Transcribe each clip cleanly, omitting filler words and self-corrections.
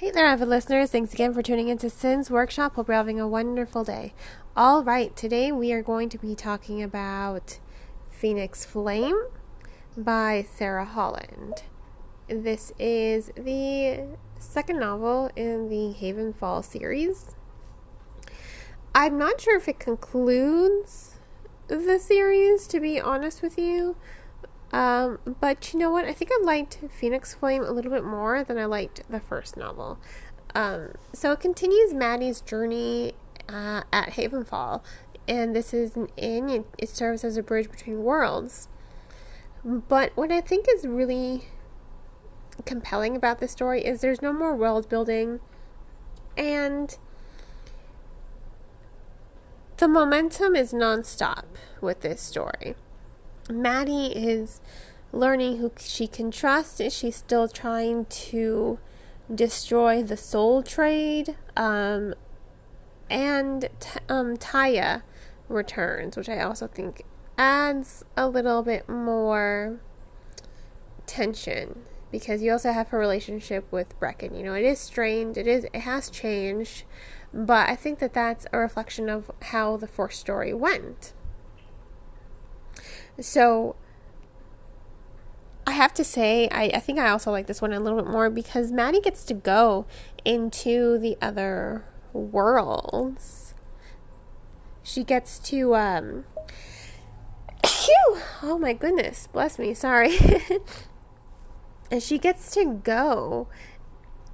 Hey there, avid listeners. Thanks again for tuning into Sin's Workshop. Hope you're having a wonderful day. All right, today we are going to be talking about Phoenix Flame by Sarah Holland. This is the second novel in the Haven Fall series. I'm not sure if it concludes the series, to be honest with you. But you know what? I think I liked Phoenix Flame a little bit more than I liked the first novel. So it continues Maddie's journey at Havenfall, and this is an inn. It serves as a bridge between worlds. But what I think is really compelling about this story is there's no more world building, and the momentum is nonstop with this story. Maddie is learning who she can trust. She's still trying to destroy the soul trade. And Taya returns, which I also think adds a little bit more tension, because you also have her relationship with Brecken. You know, it is strained. It has changed, but I think that that's a reflection of how the first story went. So I have to say, I think I also like this one a little bit more because Maddie gets to go into the other worlds. She gets to, oh my goodness, bless me, sorry. And she gets to go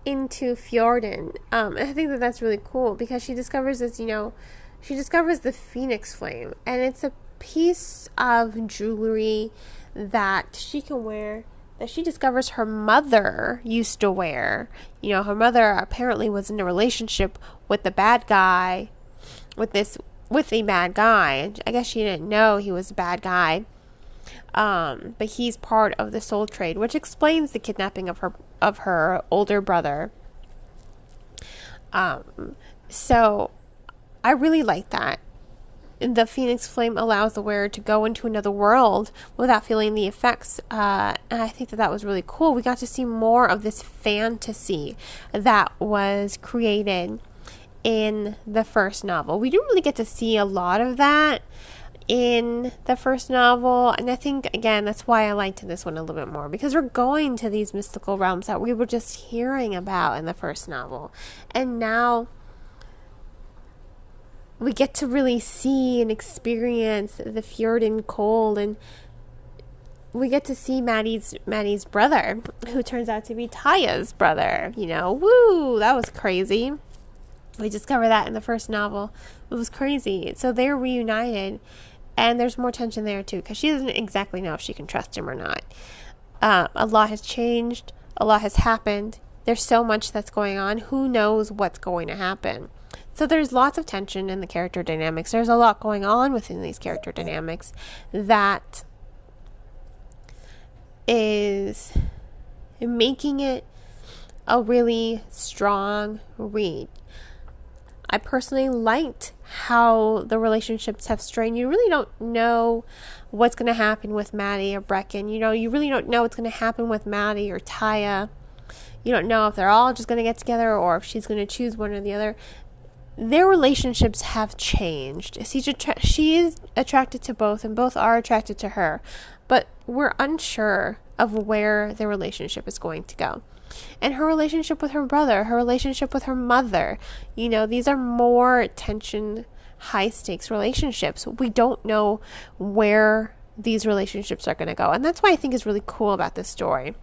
into Fjorden. And I think that that's really cool because she discovers this, she discovers the Phoenix Flame, and it's a piece of jewelry that she can wear that she discovers her mother used to wear. Her mother apparently was in a relationship with the bad guy, with a bad guy. I guess she didn't know he was a bad guy. But he's part of the soul trade, which explains the kidnapping of her older brother. So I really like that. The Phoenix Flame allows the wearer to go into another world without feeling the effects. And I think that was really cool. We got to see more of this fantasy that was created in the first novel. We didn't really get to see a lot of that in the first novel. And I think, again, that's why I liked this one a little bit more, because we're going to these mystical realms that we were just hearing about in the first novel. And now we get to really see and experience the Fjorden cold, and we get to see Maddie's brother, who turns out to be Taya's brother. Woo, that was crazy. We discovered that in the first novel. It was crazy. So they're reunited, and there's more tension there too, because she doesn't exactly know if she can trust him or not. A lot has changed. A lot has happened. There's so much that's going on. Who knows what's going to happen? So there's lots of tension in the character dynamics. There's a lot going on within these character dynamics that is making it a really strong read. I personally liked how the relationships have strained. You really don't know what's going to happen with Maddie or Brecken. You really don't know what's going to happen with Maddie or Taya. You don't know if they're all just going to get together or if she's going to choose one or the other. Their relationships have changed. She is attracted to both, and both are attracted to her, but we're unsure of where their relationship is going to go. And her relationship with her brother, her relationship with her mother, these are more tension, high-stakes relationships. We don't know where these relationships are going to go, and that's why I think is really cool about this story.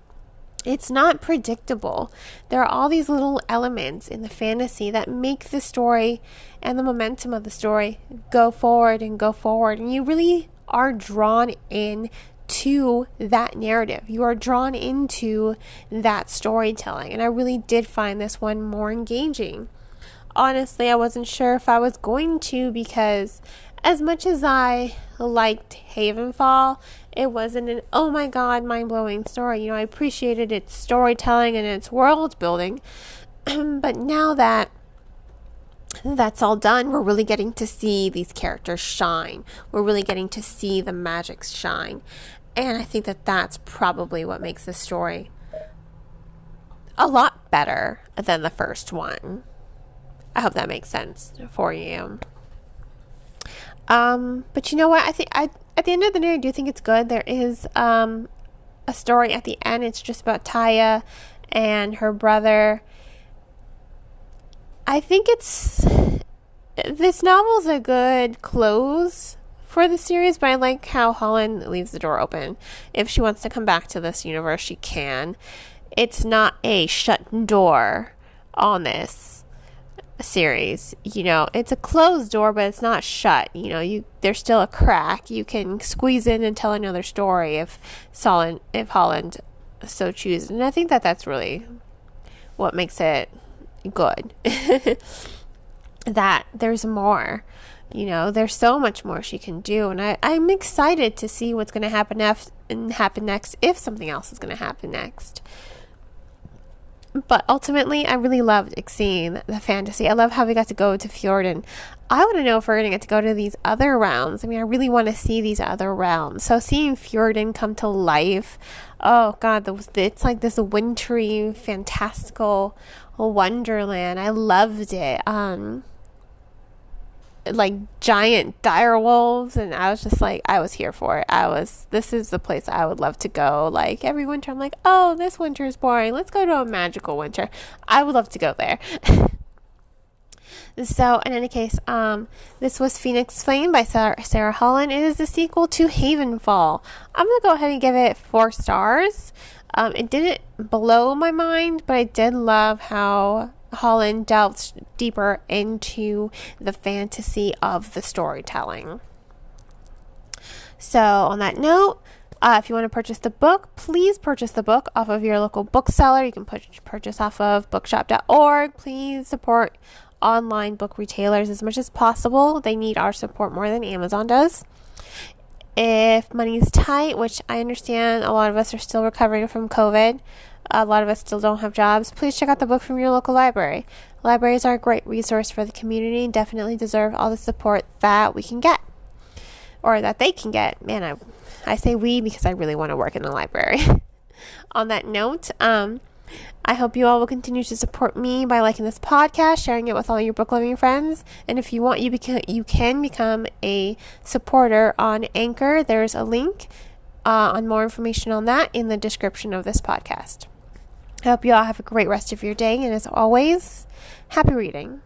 It's not predictable. There are all these little elements in the fantasy that make the story and the momentum of the story go forward, and you really are drawn in to that narrative. You are drawn into that storytelling, and I really did find this one more engaging. Honestly, I wasn't sure if I was going to, because as much as I liked Havenfall, it wasn't an oh my god mind-blowing story. I appreciated its storytelling and its world building, but now that that's all done, we're really getting to see these characters shine. We're really getting to see the magic shine, and I think that that's probably what makes this story a lot better than the first one. I hope that makes sense for you. But you know what? I think at the end of the day, I do think it's good. There is a story at the end. It's just about Taya and her brother. I think this novel's a good close for the series, but I like how Holland leaves the door open. If she wants to come back to this universe, she can. It's not a shut door on this series. It's a closed door, but it's not shut. There's still a crack. You can squeeze in and tell another story if Holland so chooses. And I think that's really what makes it good. That there's more. There's so much more she can do, and I'm excited to see what's going to happen next, if something else is going to happen next. But ultimately, I really loved seeing the fantasy. I love how we got to go to Fjorden. I want to know if we're going to get to go to these other realms. I really want to see these other realms. So seeing Fjorden come to life, oh God, it's like this wintry, fantastical wonderland. I loved it. Like giant dire wolves, and I was just like, I was here for it. This is the place I would love to go. Like every winter I'm like, oh, this winter is boring, let's go to a magical winter. I would love to go there. So in any case, this was Phoenix Flame by Sarah Holland. It is the sequel to Havenfall. I'm gonna go ahead and give it 4 stars. It didn't blow my mind, but I did love how Holland delves deeper into the fantasy of the storytelling. So on that note, if you want to purchase the book, please purchase the book off of your local bookseller. You can purchase off of bookshop.org. Please support online book retailers as much as possible. They need our support more than Amazon does. If money's tight, which I understand a lot of us are still recovering from COVID, a lot of us still don't have jobs, please check out the book from your local library. Libraries are a great resource for the community and definitely deserve all the support that we can get, or that they can get. Man, I say we because I really want to work in a library. On that note, I hope you all will continue to support me by liking this podcast, sharing it with all your book loving friends, and if you want, you can become a supporter on Anchor. There's a link on more information on that in the description of this podcast. I hope you all have a great rest of your day, and as always, happy reading.